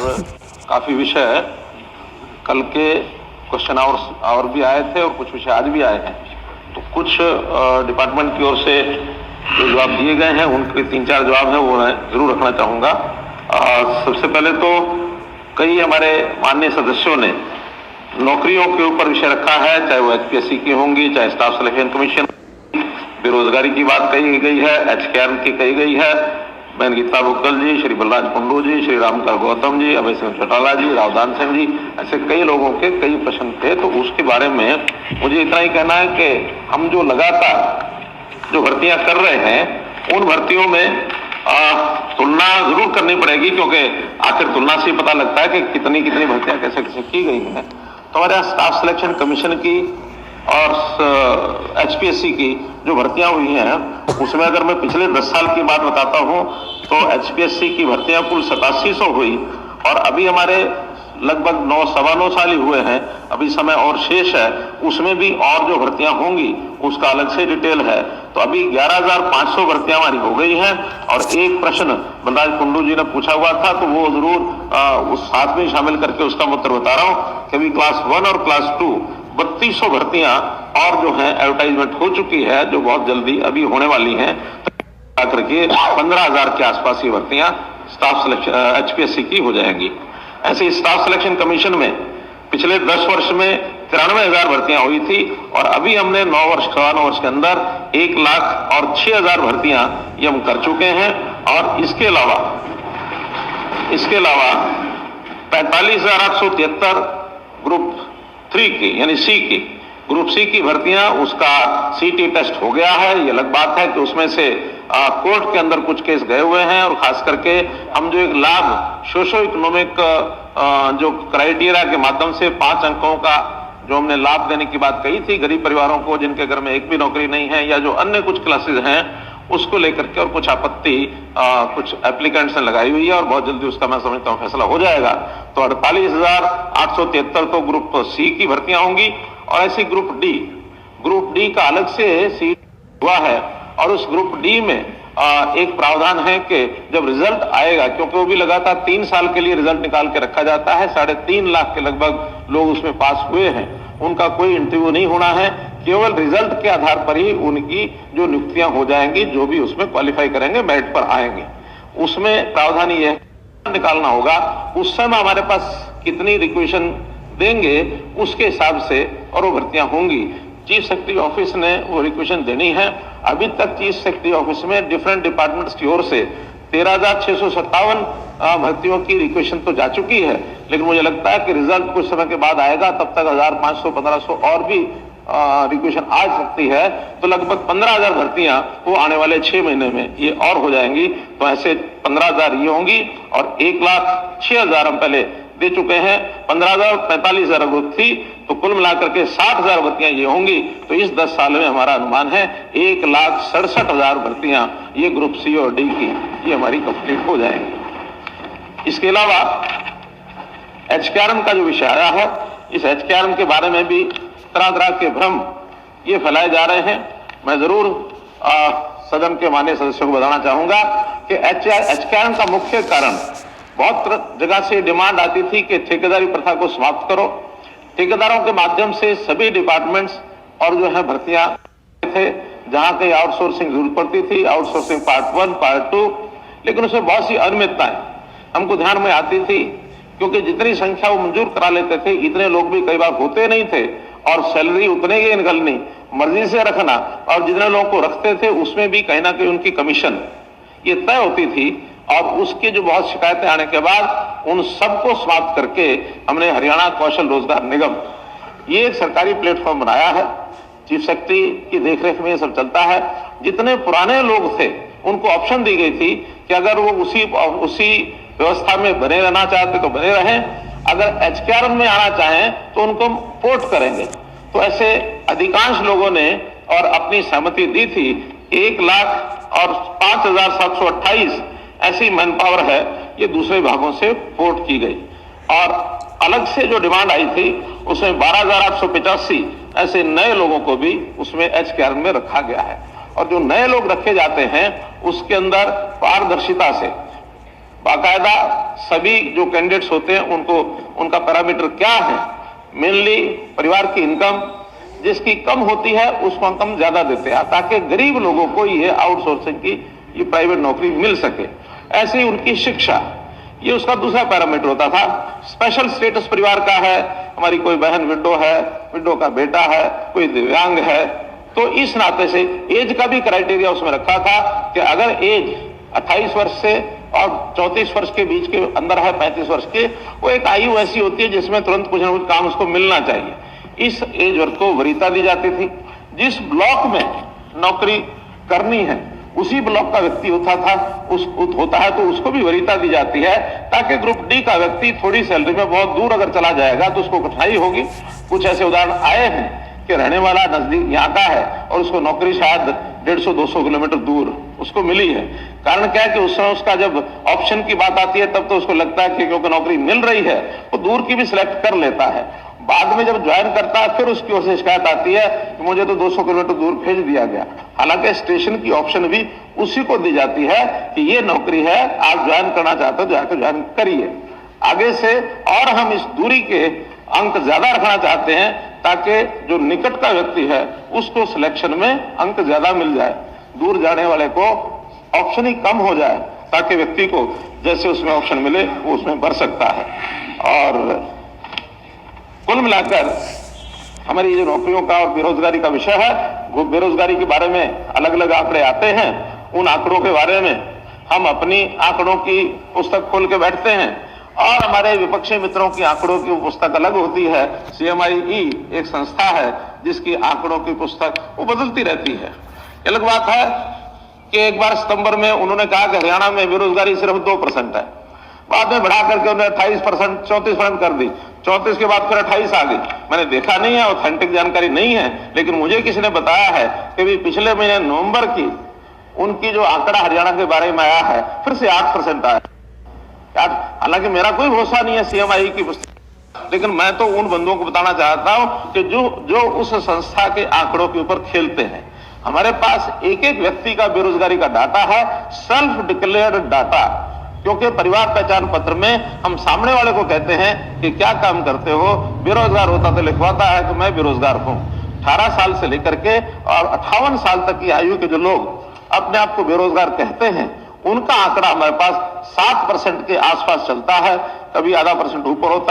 और काफी विषय कल के क्वेश्चन आवर भी आए थे और कुछ विषय आज भी आए हैं। तो कुछ डिपार्टमेंट की ओर से जो जवाब दिए गए हैं उनके 3-4 जवाब हैं वो मैं जरूर रखना चाहूंगा। सबसे पहले तो कई हमारे माननीय सदस्यों ने नौकरियों के ऊपर विषय रखा है, चाहे वो HPSC की होंगी, चाहे स्टाफ सिलेक्शन कमीशन, बेरोजगारी की बात कही गई है, HKM की कही गई है, बहन गीता बुक्कल जी, श्री बलराज कुंडू जी, श्री रामकर गौतम जी, अभय सिंह चौटाला जी, रावदान सिंह जी, ऐसे कई लोगों के कई प्रश्न थे। तो उसके बारे में मुझे इतना ही कहना है कि हम जो लगातार जो भर्तियां कर रहे हैं उन भर्तियों में तुलना जरूर करनी पड़ेगी, क्योंकि आखिर तुलना से पता लगता है कि कितनी कितनी भर्तियां कैसे कैसे की गई हैं। तो हमारे यहाँ स्टाफ सिलेक्शन कमीशन की और HPSC की जो भर्तियां हुई हैं उसमें अगर मैं पिछले 10 साल की बात बताता हूं तो HPSC की भर्तियां कुल 8700 हुई और अभी हमारे लगभग 9-9.25 साल ही हुए हैं, अभी समय और शेष है, उसमें भी और जो भर्तियां होंगी उसका अलग से डिटेल है। तो अभी 11,500 भर्तियां हमारी हो गई हैं और एक प्रश्न बलराज कुंडू जी ने पूछा हुआ था तो वो जरूर उस साथ में शामिल करके उसका उत्तर बता रहा हूं कि अभी क्लास 1 और क्लास 2 3200 भर्तियां और जो है एडवर्टाइजमेंट हो चुकी है, जो बहुत जल्दी अभी होने वाली हैं। तो करके 15,000 के आसपास ये भर्तियां स्टाफ सिलेक्शन HPSC की हो जाएंगी। ऐसे स्टाफ सिलेक्शन कमीशन में पिछले 10 वर्ष में 93,000 भर्तियां हुई थी और अभी हमने 9 वर्ष 9 वर्ष के अंदर 1,06,000 भर्तियां ये हम कर चुके हैं। और इसके अलावा 45,873 ग्रुप 3 की यानी सी की ग्रुप सी की भर्तियां, उसका CT टेस्ट हो गया है। ये अलग बात है कि उसमें से कोर्ट के अंदर कुछ केस गए हुए हैं और खास करके हम जो एक लाभ सोशो इकोनॉमिक जो क्राइटेरिया के माध्यम से 5 अंकों का जो हमने लाभ देने की बात कही थी गरीब परिवारों को जिनके घर में एक भी नौकरी नहीं है या जो अन्य कुछ क्लासेस हैं, उसको लेकर के और कुछ आपत्ति कुछ एप्लीकेंट्स ने लगाई हुई है और बहुत जल्दी उसका मैं समझता हूं फैसला हो जाएगा। तो 48,873 तो ग्रुप सी की भर्तियां होंगी और ऐसी ग्रुप डी का अलग से सीट हुआ है और उस ग्रुप डी में एक प्रावधान है कि जब रिजल्ट आएगा, क्योंकि वो भी लगातार 3 साल के लिए रिजल्ट निकाल के रखा जाता है, 3.5 लाख के लगभग लोग उसमें पास हुए हैं, उनका कोई इंटरव्यू नहीं होना है, केवल रिजल्ट के आधार पर ही उनकी जो नियुक्तियां हो जाएंगी, जो भी उसमें क्वालिफाई करेंगे मेरिट पर आएंगे। उसमें प्रावधान ये निकालना होगा उस समय हमारे पास कितनी रिक्वेशन देंगे उसके हिसाब से और वो भर्तियां होंगी। चीफ सेक्रेटरी ऑफिस ने वो रिक्वेशन देनी है। अभी तक चीफ सेक्रेटरी ऑफिस में डिफरेंट डिपार्टमेंट्स की ओर से 13,657 भर्तियों की रिक्वेशन तो जा चुकी है, लेकिन मुझे लगता है कि रिजल्ट कुछ समय के बाद आएगा, तब तक 1,500-1,500 और भी रिक्वेशन आ सकती है। तो लगभग 15,000 भर्तियां वो आने वाले 6 महीने में ये और हो जाएंगी। तो ऐसे 15,000 ये होंगी और 1,06,000 हम पहले दे चुके हैं, 15,000 45,000 ग्रुप थी, तो कुल मिलाकर के 60,000 भर्तियां ये होंगी। तो इस 10 साल में हमारा अनुमान है 1,67,000 भर्तियां ये ग्रुप सी और डी की ये हमारी कंप्लीट हो जाएंगी। इसके अलावा HKRM का जो विषय आया है, इस HKRM के बारे में भी तरह तरह के भ्रम ये फैलाए जा रहे हैं। मैं जरूर सदन के माननीय सदस्यों को बताना चाहूंगा कि HKRM का मुख्य कारण बहुत जगह से डिमांड आती थी कि ठेकेदारी प्रथा को समाप्त करो, ठेकेदारों के माध्यम से सभी डिपार्टमेंट्स और जो है भर्तियां थे, जहां कहीं आउटसोर्सिंग जरूरत पड़ती थी, आउटसोर्सिंग पार्ट 1 पार्ट 2, लेकिन उसमें बहुत सी अनियमितताएं हमको ध्यान में आती थी, क्योंकि जितनी संख्या वो मंजूर करा लेते थे इतने लोग भी कई बार होते नहीं थे और सैलरी उतने ही निकलनी, मर्जी से रखना, और जितने लोगों को रखते थे उसमें भी कहीं ना कहीं उनकी कमीशन ये तय होती थी। और उसकी जो बहुत शिकायतें आने के बाद उन सबको समाप्त करके हमने हरियाणा कौशल रोजगार निगम ये एक सरकारी प्लेटफॉर्म बनाया है। चीफ सेक्रेटरी की देखरेख में ये सब चलता है। जितने पुराने लोग थे उनको ऑप्शन दी गई थी कि अगर वो उसी व्यवस्था में बने रहना चाहते तो बने रहें, अगर HKRM में आना चाहें तो उनको पोर्ट करेंगे। तो ऐसे अधिकांश लोगों ने और अपनी सहमति दी थी। 1,05,728 ऐसी मैन पावर है ये दूसरे भागों से पोर्ट की गई। और अलग से जो डिमांड आई थी उसमें 12,885 ऐसे नए लोगों को भी उसमें HKRM में रखा गया है। और जो नए लोग रखे जाते हैं उसके अंदर पारदर्शिता से बाकायदा सभी जो कैंडिडेट्स होते हैं उनको उनका पैरामीटर क्या है, मेनली परिवार की इनकम जिसकी कम होती है उसको हम कम ज्यादा देते हैं ताकि गरीब लोगों को ये आउटसोर्सिंग की ये प्राइवेट नौकरी मिल सके। ऐसे ही उनकी शिक्षा, ये उसका दूसरा पैरामीटर होता था। स्पेशल स्टेटस परिवार का है, हमारी कोई बहन विडो है, विडो का बेटा है, कोई दिव्यांग है, तो इस नाते से एज का भी क्राइटेरिया उसमें रखा था कि अगर एज 28 वर्ष से और 34 वर्ष के बीच के अंदर है, 35 वर्ष के, वो एक आयु ऐसी होती है जिसमें तुरंत कुछ ना कुछ काम उसको मिलना चाहिए। इस एज वर्ग को वरीयता दी जाती थी। जिस ब्लॉक में नौकरी करनी है उसी ब्लॉक का व्यक्ति होता है तो उसको भी वरीयता दी जाती है, ताकि ग्रुप डी का व्यक्ति थोड़ी सैलरी में बहुत दूर अगर चला जाएगा तो उसको कठिनाई होगी। कुछ ऐसे उदाहरण आए हैं कि रहने वाला नजदीक यहाँ का है और उसको नौकरी शायद 150-200 किलोमीटर दूर उसको मिली है। कारण क्या है कि उस समय उसका जब ऑप्शन की बात आती है तब तो उसको लगता है कि क्योंकि नौकरी मिल रही है तो दूर की भी सिलेक्ट कर लेता है। बाद में जब ज्वाइन करता है फिर उसकी ओर से शिकायत आती है कि मुझे तो 200 किलोमीटर दूर भेज दिया गया। हालांकि स्टेशन की ऑप्शन भी उसी को दी जाती है कि ये नौकरी है, आप ज्वाइन करना चाहते हो जाकर ज्वाइन करिए। आगे से और हम इस दूरी के अंक ज्यादा रखना चाहते हैं ताकि जो निकट का व्यक्ति है उसको सिलेक्शन में अंक ज्यादा मिल जाए, दूर जाने वाले को ऑप्शन ही कम हो जाए, ताकि व्यक्ति को जैसे उसमें ऑप्शन मिले वो उसमें भर सकता है। और कुल मिलाकर हमारी जो नौकरियों का और बेरोजगारी का विषय है, वो बेरोजगारी के बारे में अलग अलग आंकड़े आते हैं। उन आंकड़ों के बारे में हम अपनी आंकड़ों की पुस्तक खोल के बैठते हैं और हमारे विपक्षी मित्रों की आंकड़ों की पुस्तक अलग होती है। CMIE एक संस्था है जिसकी आंकड़ों की पुस्तक वो बदलती रहती है। अलग बात है कि एक बार सितंबर में उन्होंने कहा कि हरियाणा में बेरोजगारी सिर्फ 2% है, बाद में बढ़ा करके उन्होंने 28%, 34% कर दी, 34 के बाद फिर 28 आ गई। मैंने देखा नहीं है, ऑथेंटिक जानकारी नहीं है, लेकिन मुझे किसी ने बताया है कि भी पिछले महीने नवंबर की उनकी जो आंकड़ा हरियाणा के बारे में आया है फिर से 8% आया। हालांकि मेरा कोई भरोसा नहीं है CMIE की पुस्तक, लेकिन मैं तो उन बंधुओं को बताना चाहता हूं कि जो उस संस्था के आंकड़ों के ऊपर खेलते हैं। हमारे पास एक एक व्यक्ति का बेरोजगारी का डाटा है, सेल्फ डिक्लेयर्ड डाटा, क्योंकि परिवार पहचान पत्र में हम सामने वाले को कहते हैं कि क्या काम करते हो, बेरोजगार होता तो लिखवाता है कि मैं बेरोजगार हूं। 18 साल से लेकर के और 58 साल तक की आयु के जो लोग अपने आप को बेरोजगार कहते हैं उनका आंकड़ा हमारे पास 7% के आसपास चलता है, कभी आधा % ऊपर होता है।